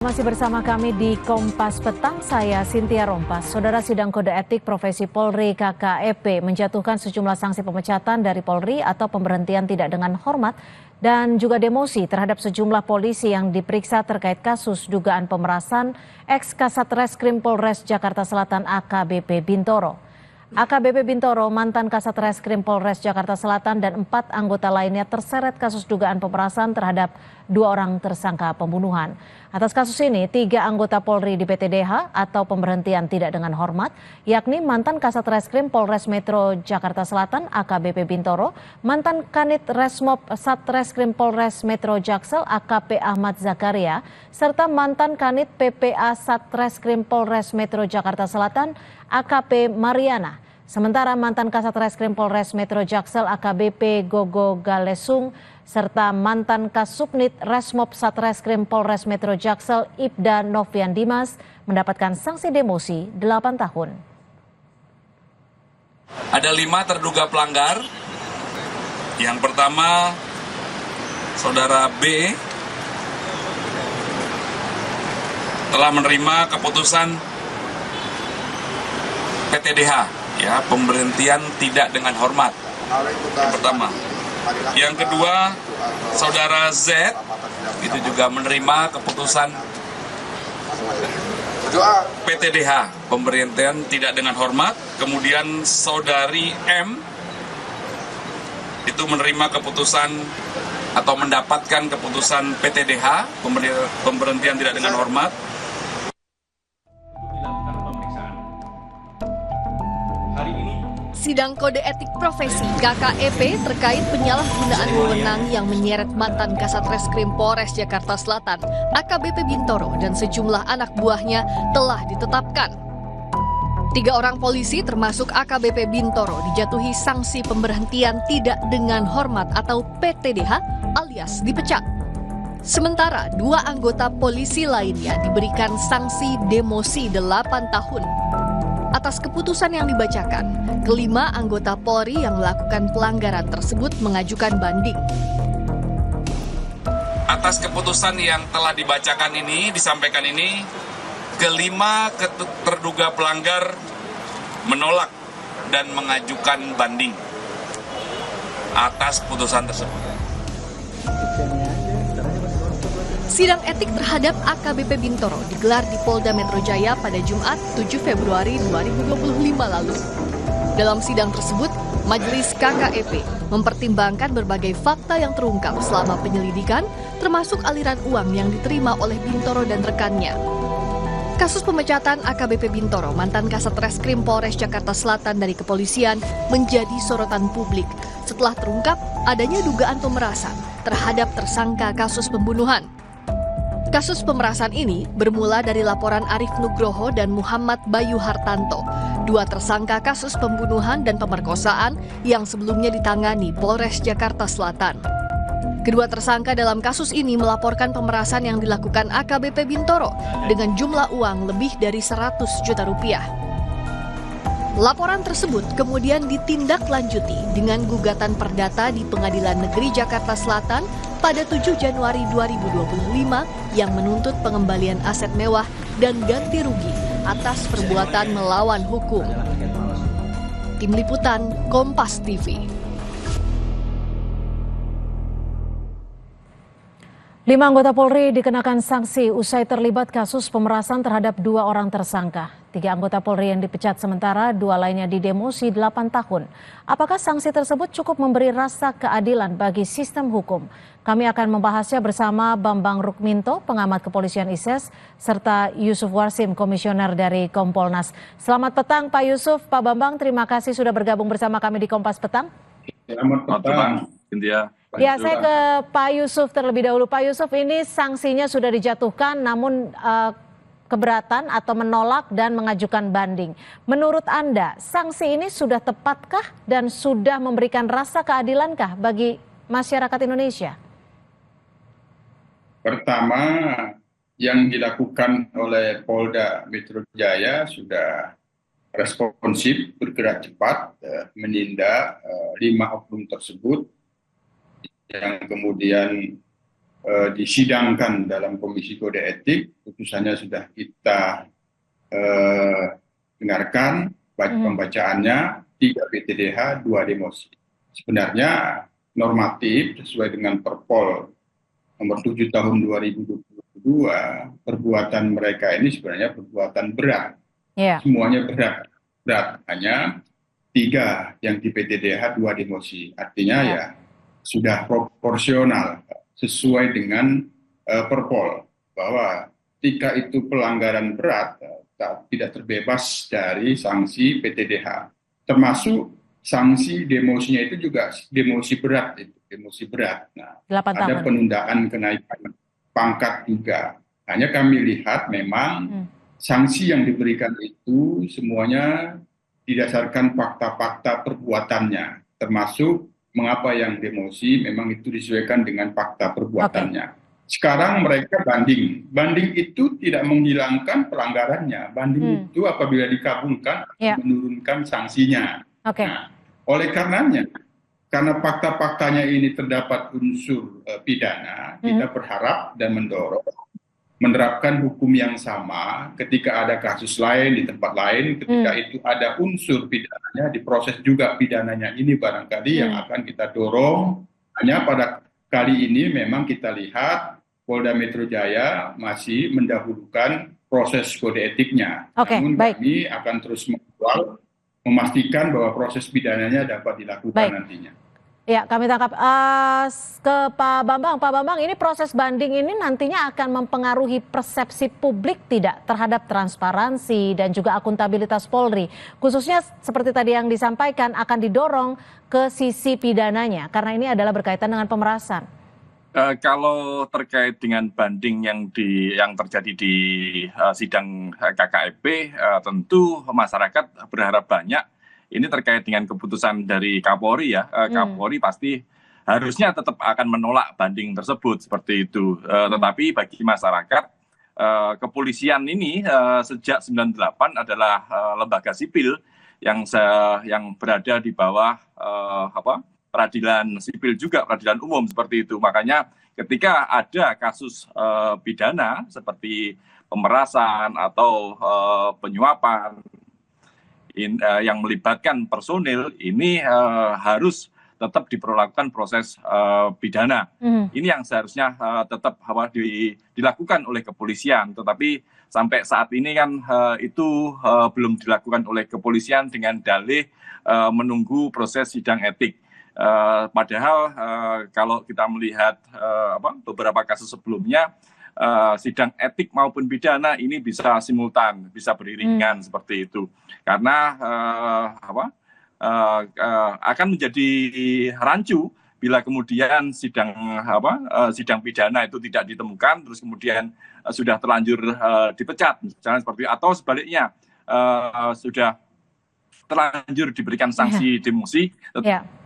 Masih bersama kami di Kompas Petang, saya Cynthia Rompas. Saudara, sidang kode etik profesi Polri KKEP menjatuhkan sejumlah sanksi pemecatan dari Polri atau pemberhentian tidak dengan hormat dan juga demosi terhadap sejumlah polisi yang diperiksa terkait kasus dugaan pemerasan ex-Kasat Reskrim Polres Jakarta Selatan AKBP Bintoro. AKBP Bintoro, mantan Kasat Reskrim Polres Jakarta Selatan dan 4 anggota lainnya terseret kasus dugaan pemerasan terhadap 2 orang tersangka pembunuhan. Atas kasus ini, 3 anggota Polri di PTDH atau pemberhentian tidak dengan hormat, yakni mantan Kasat Reskrim Polres Metro Jakarta Selatan AKBP Bintoro, mantan Kanit Resmob Satreskrim Polres Metro Jaksel AKP Ahmad Zakaria, serta mantan Kanit PPA Satreskrim Polres Metro Jakarta Selatan AKP Mariana. Sementara mantan Kasat Reskrim Polres Metro Jaksel AKBP Gogo Galesung serta mantan Kasubnit Resmob Satreskrim Polres Metro Jaksel Ibda Novian Dimas mendapatkan sanksi demosi 8 tahun. Ada 5 terduga pelanggar. Yang pertama, Saudara B telah menerima keputusan PTDH. Ya, pemberhentian tidak dengan hormat. Yang pertama. Yang kedua, Saudara Z itu juga menerima keputusan PTDH, pemberhentian tidak dengan hormat. Kemudian Saudari M itu menerima keputusan atau mendapatkan keputusan PTDH, pemberhentian tidak dengan hormat. Sidang kode etik profesi KKEP terkait penyalahgunaan wewenang yang menyeret mantan Kasat Reskrim Polres Jakarta Selatan AKBP Bintoro dan sejumlah anak buahnya telah ditetapkan. 3 orang polisi termasuk AKBP Bintoro dijatuhi sanksi pemberhentian tidak dengan hormat atau PTDH alias dipecat. Sementara 2 anggota polisi lainnya diberikan sanksi demosi 8 tahun. Atas keputusan yang dibacakan, kelima anggota Polri yang melakukan pelanggaran tersebut mengajukan banding. Atas keputusan yang telah dibacakan ini, disampaikan ini, kelima terduga pelanggar menolak dan mengajukan banding atas putusan tersebut. Sidang etik terhadap AKBP Bintoro digelar di Polda Metro Jaya pada Jumat 7 Februari 2025 lalu. Dalam sidang tersebut, Majelis KKEP mempertimbangkan berbagai fakta yang terungkap selama penyelidikan, termasuk aliran uang yang diterima oleh Bintoro dan rekannya. Kasus pemecatan AKBP Bintoro, mantan Kasat Reskrim Polres Jakarta Selatan dari kepolisian, menjadi sorotan publik setelah terungkap adanya dugaan pemerasan terhadap tersangka kasus pembunuhan. Kasus pemerasan ini bermula dari laporan Arif Nugroho dan Muhammad Bayu Hartanto, 2 tersangka kasus pembunuhan dan pemerkosaan yang sebelumnya ditangani Polres Jakarta Selatan. Kedua tersangka dalam kasus ini melaporkan pemerasan yang dilakukan AKBP Bintoro dengan jumlah uang lebih dari 100 juta rupiah. Laporan tersebut kemudian ditindaklanjuti dengan gugatan perdata di Pengadilan Negeri Jakarta Selatan pada 7 Januari 2025 yang menuntut pengembalian aset mewah dan ganti rugi atas perbuatan melawan hukum. Tim Liputan Kompas TV. 5 anggota Polri dikenakan sanksi usai terlibat kasus pemerasan terhadap 2 orang tersangka. 3 anggota Polri yang dipecat sementara, 2 lainnya didemosi 8 tahun. Apakah sanksi tersebut cukup memberi rasa keadilan bagi sistem hukum? Kami akan membahasnya bersama Bambang Rukminto, pengamat kepolisian ISES, serta Yusuf Warsim, komisioner dari Kompolnas. Selamat petang Pak Yusuf, Pak Bambang, terima kasih sudah bergabung bersama kami di Kompas Petang. Selamat petang, Cynthia. Ya, saya ke Pak Yusuf terlebih dahulu. Pak Yusuf, ini sanksinya sudah dijatuhkan namun keberatan atau menolak dan mengajukan banding. Menurut Anda, sanksi ini sudah tepatkah dan sudah memberikan rasa keadilankah bagi masyarakat Indonesia? Pertama, yang dilakukan oleh Polda Metro Jaya sudah responsif, bergerak cepat, menindak 5 oknum tersebut yang kemudian disidangkan dalam Komisi Kode Etik. Putusannya sudah kita dengarkan, pembacaannya 3 PTDH, 2 demosi. Sebenarnya normatif sesuai dengan Perpol nomor 7 tahun 2022, perbuatan mereka ini sebenarnya perbuatan berat. Semuanya berat. Hanya 3 yang di PTDH, 2 demosi. Artinya ya sudah proporsional sesuai dengan Perpol, bahwa jika itu pelanggaran berat tidak terbebas dari sanksi PTDH, termasuk sanksi demosinya itu juga demosi berat, Nah, ada penundaan kenaikan pangkat juga. Hanya kami lihat memang sanksi yang diberikan itu semuanya didasarkan fakta-fakta perbuatannya, termasuk mengapa yang demosi memang itu disesuaikan dengan fakta perbuatannya. Sekarang mereka banding itu tidak menghilangkan pelanggarannya. Banding itu apabila dikabulkan menurunkan sanksinya. Nah, oleh karenanya, karena fakta-faktanya ini terdapat unsur pidana, kita berharap dan mendorong menerapkan hukum yang sama ketika ada kasus lain di tempat lain, ketika itu ada unsur pidananya, diproses juga pidananya ini barangkali yang akan kita dorong. Hanya pada kali ini memang kita lihat Polda Metro Jaya masih mendahulukan proses kode etiknya. Namun kami akan terus mengawal, memastikan bahwa proses pidananya dapat dilakukan nantinya. Ya, kami tangkap ke Pak Bambang. Pak Bambang, ini proses banding ini nantinya akan mempengaruhi persepsi publik tidak terhadap transparansi dan juga akuntabilitas Polri. Khususnya seperti tadi yang disampaikan akan didorong ke sisi pidananya karena ini adalah berkaitan dengan pemerasan. Kalau terkait dengan banding yang terjadi di sidang KKEP, tentu masyarakat berharap banyak. Ini terkait dengan keputusan dari Kapolri ya. Kapolri pasti harusnya tetap akan menolak banding tersebut seperti itu. Tetapi bagi masyarakat, kepolisian ini sejak 98 adalah lembaga sipil yang berada di bawah peradilan sipil juga, peradilan umum seperti itu. Makanya ketika ada kasus pidana seperti pemerasan atau penyuapan yang melibatkan personil, ini harus tetap diperlakukan proses pidana. Ini yang seharusnya tetap dilakukan oleh kepolisian. Tetapi sampai saat ini kan itu belum dilakukan oleh kepolisian dengan dalih menunggu proses sidang etik. Padahal kalau kita melihat beberapa kasus sebelumnya, sidang etik maupun pidana ini bisa simultan, bisa beriringan seperti itu. Karena akan menjadi rancu bila kemudian sidang pidana itu tidak ditemukan, terus kemudian sudah terlanjur dipecat, misalnya seperti itu. Atau sebaliknya sudah terlanjur diberikan sanksi demosi,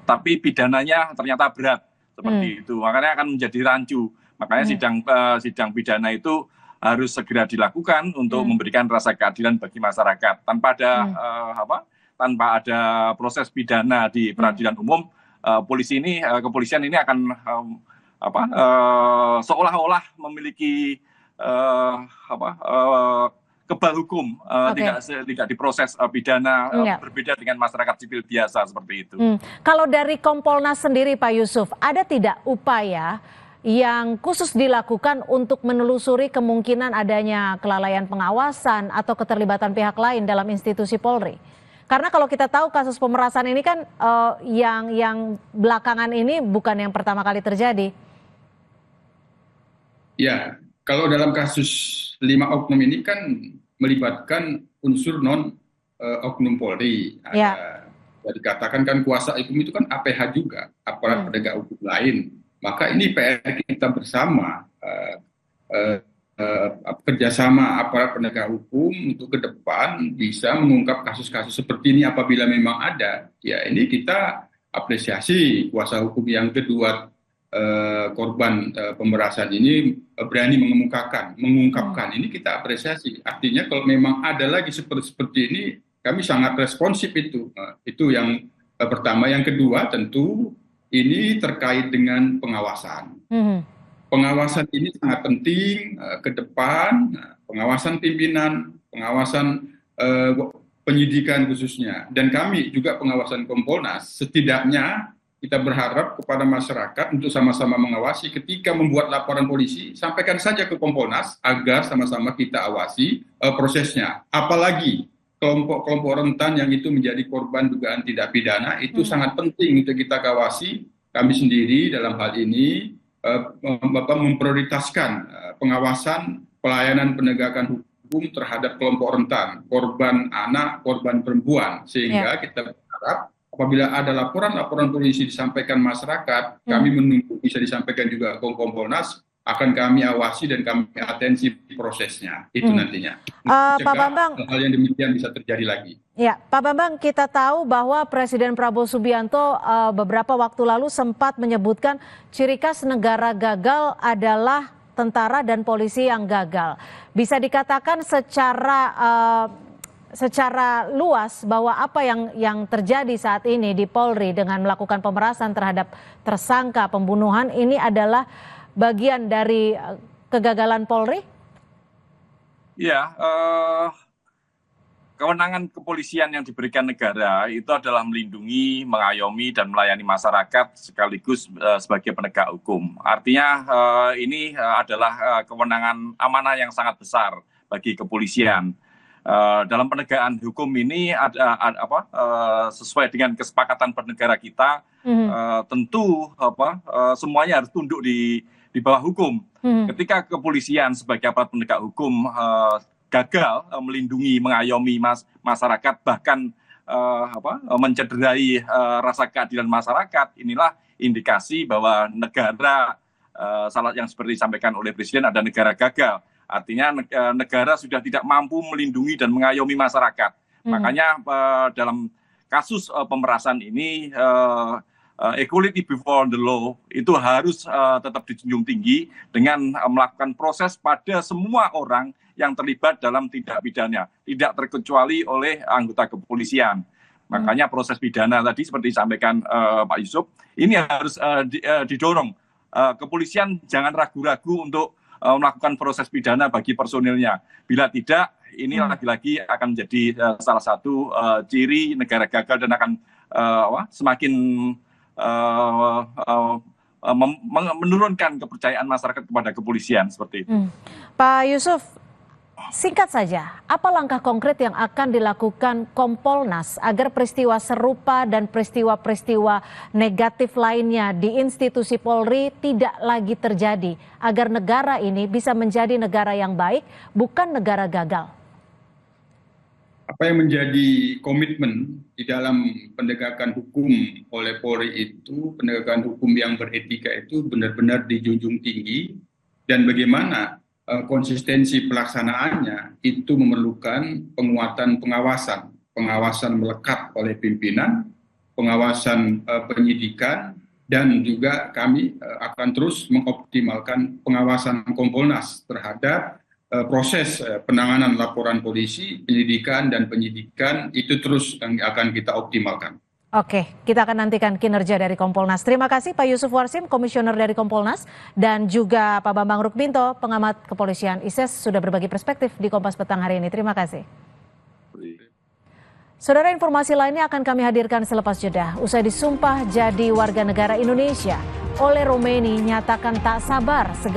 tapi pidananya ternyata berat seperti itu. Makanya akan menjadi rancu. Makanya sidang pidana itu harus segera dilakukan untuk memberikan rasa keadilan bagi masyarakat. Tanpa ada proses pidana di peradilan umum, kepolisian ini akan seolah-olah memiliki kebal hukum, tidak diproses pidana, berbeda dengan masyarakat sipil biasa seperti itu. Kalau dari Kompolnas sendiri Pak Yusuf, ada tidak upaya yang khusus dilakukan untuk menelusuri kemungkinan adanya kelalaian pengawasan atau keterlibatan pihak lain dalam institusi Polri? Karena kalau kita tahu kasus pemerasan ini kan yang belakangan ini bukan yang pertama kali terjadi. Ya, kalau dalam kasus 5 oknum ini kan melibatkan unsur non-oknum Polri. Dikatakan kan kuasa hukum itu kan APH juga, aparat penegak hukum lain. Maka ini PR kita bersama, kerjasama aparat penegak hukum untuk ke depan bisa mengungkap kasus-kasus seperti ini apabila memang ada. Ya ini kita apresiasi kuasa hukum yang kedua korban pemerasan ini berani mengungkapkan ini kita apresiasi. Artinya kalau memang ada lagi seperti ini, kami sangat responsif itu. Itu yang pertama. Yang kedua tentu ini terkait dengan pengawasan. pengawasan ini sangat penting ke depan, pengawasan pimpinan, pengawasan penyidikan khususnya, dan kami juga pengawasan Kompolnas. Setidaknya kita berharap kepada masyarakat untuk sama-sama mengawasi ketika membuat laporan polisi, sampaikan saja ke Kompolnas agar sama-sama kita awasi prosesnya. Apalagi kelompok-kelompok rentan yang itu menjadi korban dugaan tindak pidana, itu sangat penting untuk kita kawasi. Kami sendiri dalam hal ini memprioritaskan pengawasan pelayanan penegakan hukum terhadap kelompok rentan, korban anak, korban perempuan, sehingga kita berharap apabila ada laporan-laporan polisi disampaikan masyarakat, kami menunggu bisa disampaikan juga ke Kompolnas, akan kami awasi dan kami atensi prosesnya. Itu nantinya. Pak Bambang, hal yang demikian bisa terjadi lagi. Ya, Pak Bambang, kita tahu bahwa Presiden Prabowo Subianto beberapa waktu lalu sempat menyebutkan ciri khas negara gagal adalah tentara dan polisi yang gagal. Bisa dikatakan secara luas bahwa apa yang terjadi saat ini di Polri dengan melakukan pemerasan terhadap tersangka pembunuhan ini adalah bagian dari kegagalan Polri? Ya, kewenangan kepolisian yang diberikan negara itu adalah melindungi, mengayomi, dan melayani masyarakat sekaligus sebagai penegak hukum. Artinya ini adalah kewenangan amanah yang sangat besar bagi kepolisian. Dalam penegakan hukum ini sesuai dengan kesepakatan bernegara kita, tentu semuanya harus tunduk di bawah hukum. Ketika kepolisian sebagai aparat penegak hukum gagal melindungi, mengayomi masyarakat, bahkan mencederai rasa keadilan masyarakat, inilah indikasi bahwa negara salah yang seperti disampaikan oleh Presiden ada negara gagal. Artinya negara sudah tidak mampu melindungi dan mengayomi masyarakat. Makanya dalam kasus pemerasan ini equality before the law itu harus tetap dijunjung tinggi dengan melakukan proses pada semua orang yang terlibat dalam tindak pidana, tidak terkecuali oleh anggota kepolisian. Makanya proses pidana tadi seperti disampaikan Pak Yusuf, ini harus didorong. Kepolisian jangan ragu-ragu untuk melakukan proses pidana bagi personilnya. Bila tidak, ini lagi-lagi akan menjadi salah satu ciri negara gagal dan akan semakin menurunkan kepercayaan masyarakat kepada kepolisian seperti itu. Pak Yusuf, singkat saja, apa langkah konkret yang akan dilakukan Kompolnas agar peristiwa serupa dan peristiwa-peristiwa negatif lainnya di institusi Polri tidak lagi terjadi, agar negara ini bisa menjadi negara yang baik, bukan negara gagal? Apa yang menjadi komitmen di dalam penegakan hukum oleh Polri itu, penegakan hukum yang beretika itu benar-benar dijunjung tinggi, dan bagaimana konsistensi pelaksanaannya itu memerlukan penguatan pengawasan melekat oleh pimpinan, pengawasan penyidikan, dan juga kami akan terus mengoptimalkan pengawasan Kompolnas terhadap proses penanganan laporan polisi, penyelidikan dan penyidikan itu terus yang akan kita optimalkan. Oke, kita akan nantikan kinerja dari Kompolnas. Terima kasih Pak Yusuf Warsim, Komisioner dari Kompolnas, dan juga Pak Bambang Rukminto, pengamat kepolisian ISES, sudah berbagi perspektif di Kompas Petang hari ini. Terima kasih. Saudara, informasi lainnya akan kami hadirkan selepas jeda. Usai disumpah jadi warga negara Indonesia, oleh Romeni nyatakan tak sabar segera